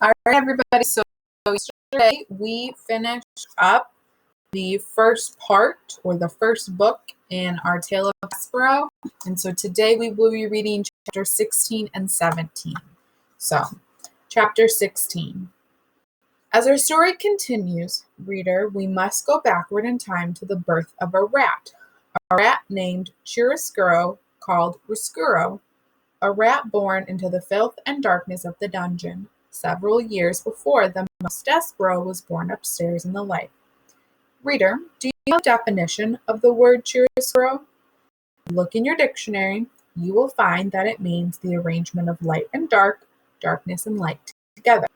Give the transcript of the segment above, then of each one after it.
All right, everybody. So yesterday we finished up the first part or the first book in our Tale of Prospero. And so today we will be reading chapter 16 and 17. So, chapter 16. As our story continues, reader, we must go backward in time to the birth of a rat named Chiaroscuro, called Roscuro, a rat born into the filth and darkness of the dungeon, several years before the most Despero was born upstairs in the light. Reader, do you know the definition of the word chiaroscuro? Look in your dictionary. You will find that it means the arrangement of light and dark, darkness and light together.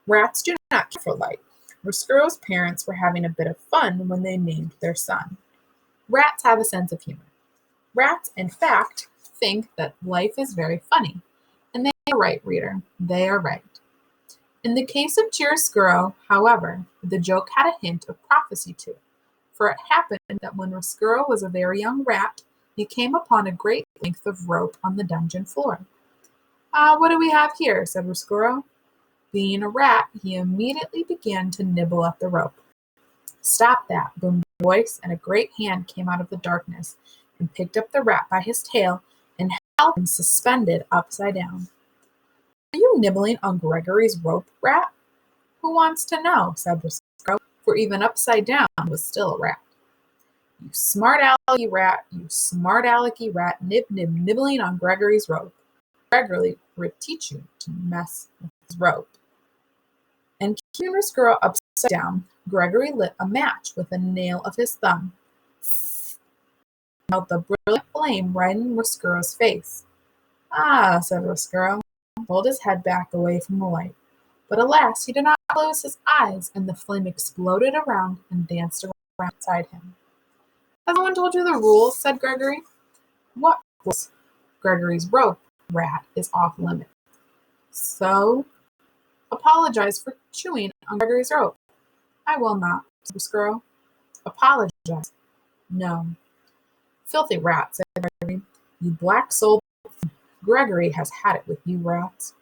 Rats do not care for light. Roscuro's parents were having a bit of fun when they named their son. Rats have a sense of humor. Rats, in fact, think that life is very funny. And they are right, reader. They are right. In the case of Chiaroscuro, however, the joke had a hint of prophecy to it, for it happened that when Roscuro was a very young rat, he came upon a great length of rope on the dungeon floor. What do we have here? Said Roscuro. Being a rat, he immediately began to nibble at the rope. Stop that, boomed a voice, and a great hand came out of the darkness and picked up the rat by his tail and held him suspended upside down. Are you nibbling on Gregory's rope, rat? Who wants to know? Said Roscuro, for even upside down was still a rat. You smart alecky rat, you smart alecky rat, nibbling on Gregory's rope. Gregory would teach you to mess with his rope. And keeping Roscuro upside down, Gregory lit a match with a nail of his thumb. Held the brilliant flame right in Roscuro's face. Ah, said Roscuro, pulled his head back away from the light. But alas, he did not close his eyes, and the flame exploded around and danced around inside him. Has no one told you the rules? Said Gregory. What rules? Gregory's rope, rat, is off limit. So, apologize for chewing on Gregory's rope. I will not, said Roscuro. Apologize. No. Filthy rat, said Gregory. You black-souled. Gregory has had it with you rats.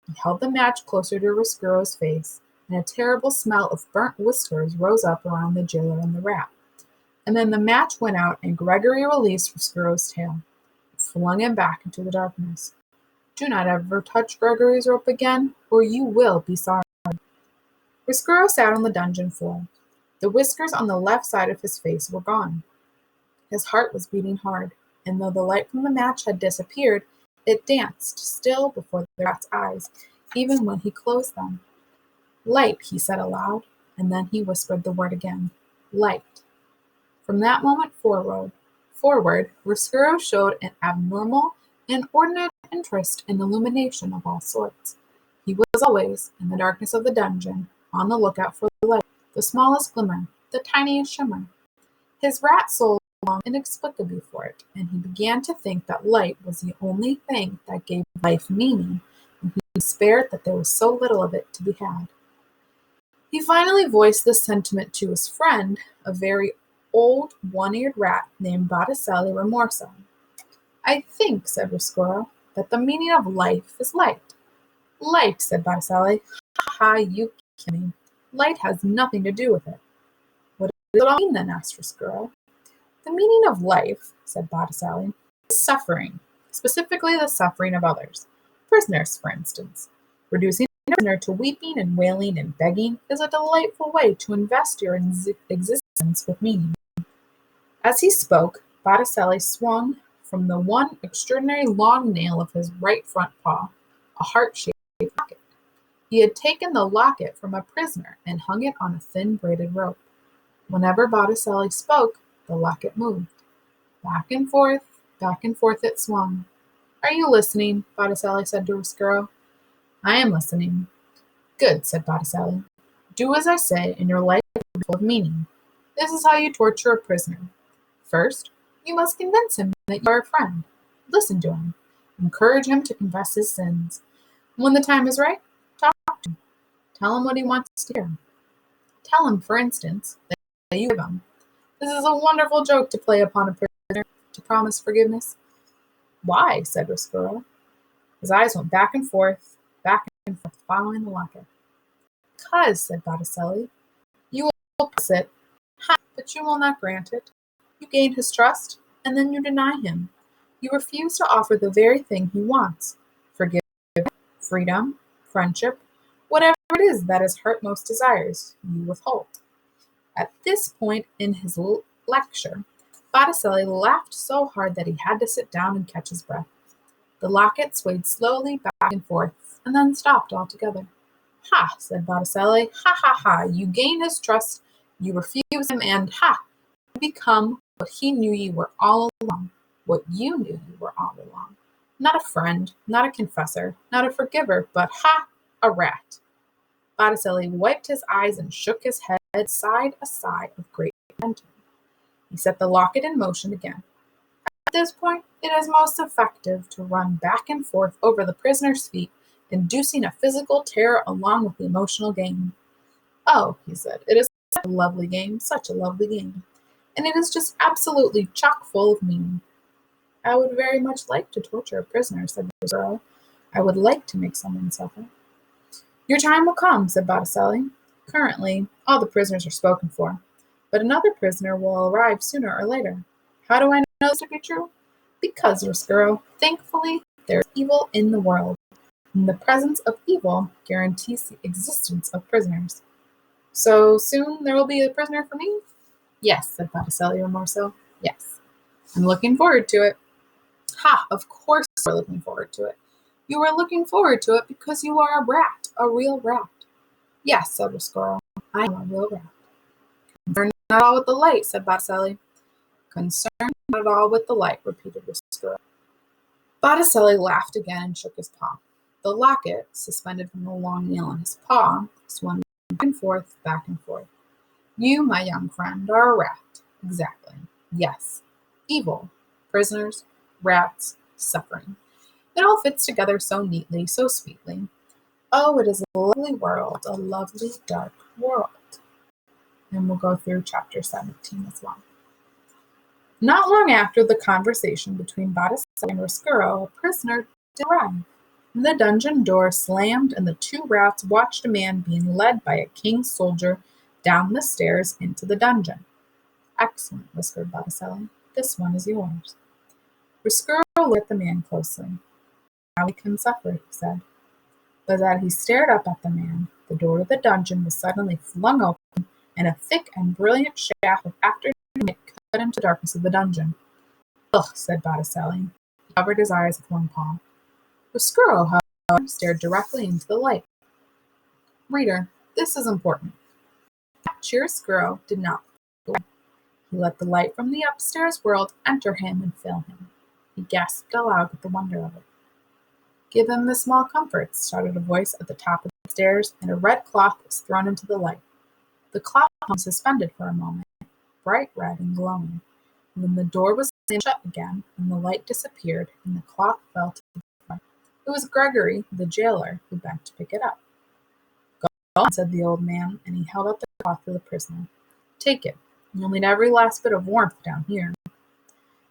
He held the match closer to Roscuro's face, and a terrible smell of burnt whiskers rose up around the jailer and the rat. And then the match went out, and Gregory released Roscuro's tail, and flung him back into the darkness. Do not ever touch Gregory's rope again, or you will be sorry. Roscuro sat on the dungeon floor. The whiskers on the left side of his face were gone. His heart was beating hard, and though the light from the match had disappeared, it danced still before the rat's eyes, even when he closed them. Light, he said aloud, and then he whispered the word again. Light. From that moment forward, Roscuro showed an abnormal, inordinate interest in illumination of all sorts. He was always, in the darkness of the dungeon, on the lookout for the light, the smallest glimmer, the tiniest shimmer. His rat soul longed inexplicably for it, and he began to think that light was the only thing that gave life meaning, and he despaired that there was so little of it to be had. He finally voiced this sentiment to his friend, a very old one-eared rat named Botticelli Remorso. I think, said Roscuro, that the meaning of life is light. Light, said Botticelli. Ha ha, you kill me. Light has nothing to do with it. What does it all mean then? Asked Roscuro. The meaning of life, said Botticelli, is suffering, specifically the suffering of others. Prisoners, for instance. Reducing a prisoner to weeping and wailing and begging is a delightful way to invest your existence with meaning. As he spoke, Botticelli swung from the one extraordinary long nail of his right front paw a heart-shaped locket. He had taken the locket from a prisoner and hung it on a thin braided rope. Whenever Botticelli spoke, the locket moved. Back and forth it swung. Are you listening? Botticelli said to Roscuro. I am listening. Good, said Botticelli. Do as I say, and your life will be full of meaning. This is how you torture a prisoner. First, you must convince him that you are a friend. Listen to him. Encourage him to confess his sins. When the time is right, talk to him. Tell him what he wants to hear. Tell him, for instance, that you forgive him. This is a wonderful joke to play upon a prisoner, to promise forgiveness. Why? Said Roscuro. His eyes went back and forth, and forth, following the locket. "'Cause," said Botticelli, "you will press it. Ha! But you will not grant it. You gain his trust, and then you deny him. You refuse to offer the very thing he wants. Forgiveness, freedom, friendship, whatever it is that his heart most desires, you withhold." At this point in his lecture, Botticelli laughed so hard that he had to sit down and catch his breath. The locket swayed slowly back and forth, and then stopped altogether. "Ha!" said Botticelli. "Ha, ha, ha! You gain his trust, you refuse him, and ha! You become what he knew you were all along, what you knew you were all along. Not a friend, not a confessor, not a forgiver, but ha! A rat." Botticelli wiped his eyes and shook his head, sighed a sigh of great content. He set the locket in motion again. At this point, it is most effective to run back and forth over the prisoner's feet, inducing a physical terror along with the emotional gain. "Oh," he said, "it is such a lovely game, such a lovely game. And it is just absolutely chock full of meaning." "I would very much like to torture a prisoner," said the girl. "I would like to make someone suffer." "Your time will come," said Botticelli. "Currently, all the prisoners are spoken for, but another prisoner will arrive sooner or later. How do I know this to be true? Because, Roscuro, thankfully, there is evil in the world, and the presence of evil guarantees the existence of prisoners. So soon there will be a prisoner for me?" "Yes," said Botticelli remorselessly. "Yes. I'm looking forward to it." "Ha! Of course you are looking forward to it. You are looking forward to it because you are a rat, a real rat." "Yes," said Roscuro, "I am a real rat." "Concerned not at all with the light," said Botticelli. "Concerned not at all with the light," repeated Roscuro. Botticelli laughed again and shook his paw. The locket, suspended from the long nail on his paw, swung back and forth, back and forth. "You, my young friend, are a rat. Exactly. Yes. Evil, prisoners, rats, suffering. It all fits together so neatly, so sweetly. Oh, it is a lovely world, a lovely dark world." And we'll go through chapter 17 as well. Not long after the conversation between Botticelli and Roscuro, a prisoner did arrive. The dungeon door slammed, and the two rats watched a man being led by a king's soldier down the stairs into the dungeon. "Excellent," whispered Botticelli. "This one is yours." Roscuro looked at the man closely. "Now he can suffer," he said. But as he stared up at the man, the door to the dungeon was suddenly flung open, and a thick and brilliant shaft of afternoon light cut into the darkness of the dungeon. "Ugh," said Botticelli. He covered his eyes with one paw. Roscuro, however, stared directly into the light. Reader, this is important. Chiaroscuro did not look away. He let the light from the upstairs world enter him and fill him. He gasped aloud with the wonder of it. "Give him the small comforts," shouted a voice at the top of the stairs, and a red cloth was thrown into the light. The cloth hung suspended for a moment, bright red and glowing. And then the door was slammed shut again, and the light disappeared, and the cloth fell to the floor. It was Gregory, the jailer, who bent to pick it up. "Go on," said the old man, and he held out the cloth to the prisoner. "Take it. You'll need every last bit of warmth down here."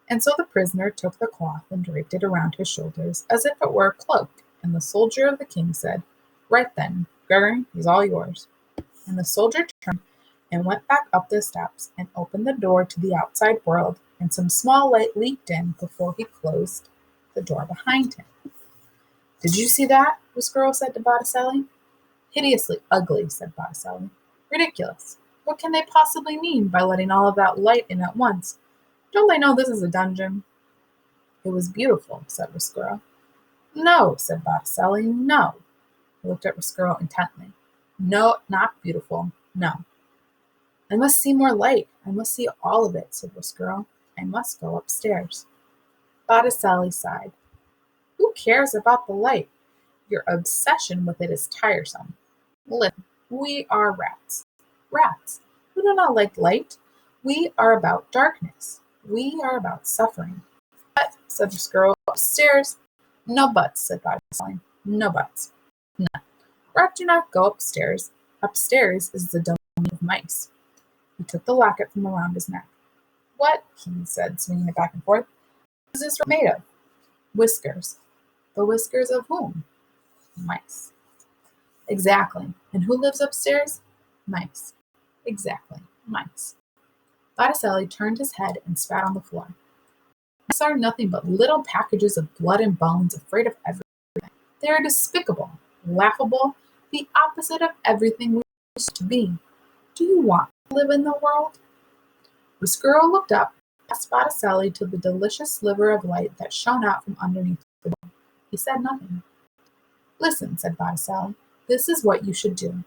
And so the prisoner took the cloth and draped it around his shoulders as if it were a cloak, and the soldier of the king said, "Right then, Gregory, he's all yours." And the soldier turned and went back up the steps and opened the door to the outside world, and some small light leaked in before he closed the door behind him. "Did you see that?" Roscuro said to Botticelli. "Hideously ugly," said Botticelli. "Ridiculous. What can they possibly mean by letting all of that light in at once? Don't they know this is a dungeon?" "It was beautiful," said Roscuro. "No," said Botticelli, "no." He looked at Roscuro intently. "No, not beautiful, no." "I must see more light. I must see all of it," said Roscuro. "I must go upstairs." Botticelli sighed. "Who cares about the light? Your obsession with it is tiresome. Listen, we are rats. Rats. We do not like light. We are about darkness. We are about suffering." "But," said Roscuro, "upstairs." "No buts," said Botticelli. "No buts. None. Rats do not go upstairs. Upstairs is the domain of mice." He took the locket from around his neck. "What," he said, swinging it back and forth, "is this made of?" "Whiskers." "The whiskers of whom?" "Mice." Exactly. And who lives upstairs? Mice. Exactly. Mice. Botticelli turned his head and spat on the floor. Mice are nothing but little packages of blood and bones, afraid of everything. They are despicable, laughable, the opposite of everything we used to be. Do you want to live in the world? The squirrel looked up, past Botticelli to the delicious sliver of light that shone out from underneath the door. He said nothing. Listen, said Botticelli, this is what you should do.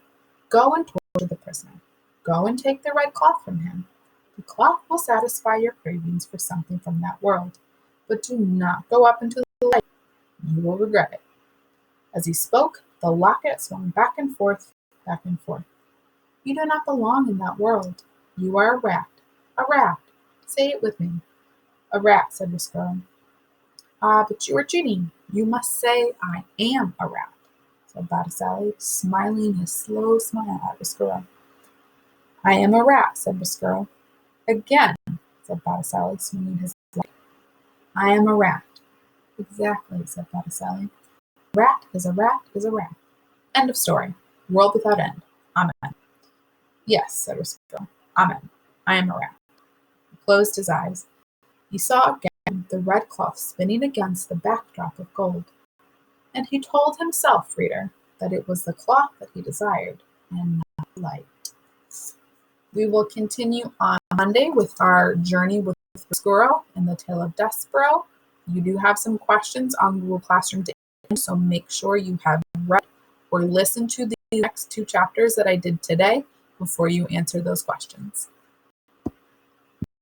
Go and torture the prisoner. Go and take the red cloth from him. The cloth will satisfy your cravings for something from that world. But do not go up into the light. You will regret it. As he spoke, the locket swung back and forth, back and forth. You do not belong in that world. You are a rat. A rat. Say it with me. A rat, said the squirrel. Ah, but you are cheating. You must say, I am a rat, said Botticelli, smiling his slow smile at the squirrel. I am a rat, said the squirrel. Again, said Botticelli, swinging his leg. I am a rat. Exactly, said Botticelli. Rat is a rat is a rat. End of story. World without end. Amen. Yes, said the squirrel. Amen. I am a rat. He closed his eyes. He saw again the red cloth spinning against the backdrop of gold. And he told himself, reader, that it was the cloth that he desired, and not the light. We will continue on Monday with our journey with the squirrel and the tale of Despereaux. You do have some questions on Google Classroom to answer, so make sure you have read or listened to the next two chapters that I did today before you answer those questions.